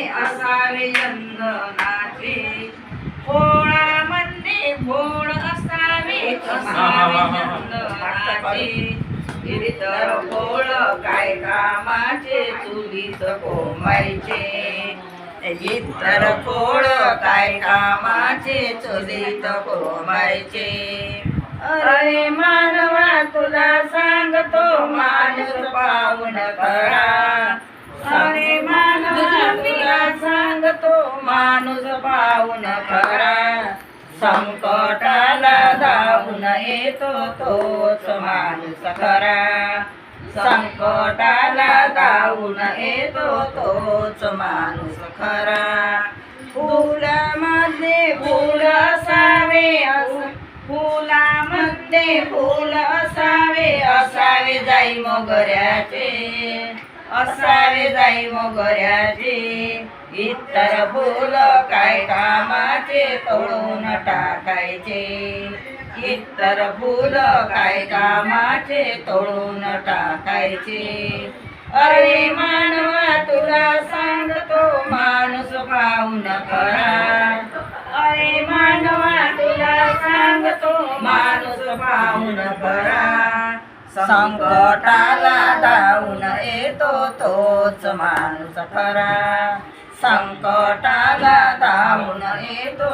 असावे चंदनाचे, पोळामध्ये पोळ असावे चंदनाचे, इतर पोळ काय कामाचे चुलीत कोंबायचे, इतर पोळ काय कामाचे चुलीत कोंबायचे. अरे मानवा तुला सांगतो माणूस पाहून खरा, अरे मानवा तुला सांगतो माणूस पाहून खरा, संकटाला धावून येतो तोच माणूस खरा, संकटाला धावून येतो तोच माणूस खरा. फुलामध्ये फुल असावे, फुलामध्ये फुल असावे, असावे जाई मोगऱ्याचे, असावे जाई मोगऱ्याचे, इतर फुल काय कामाचे तोडून टाकायचे, इतर फुल काय कामाचे तोडून टाकायचे. अरे मानवा तुला सांगतो माणूस पाहून खरा, अरे मानवा तुला सांगतो माणूस पाहून खरा, संकटाला धावून येतो तोच माणूस खरा, संकटाला धावून येतो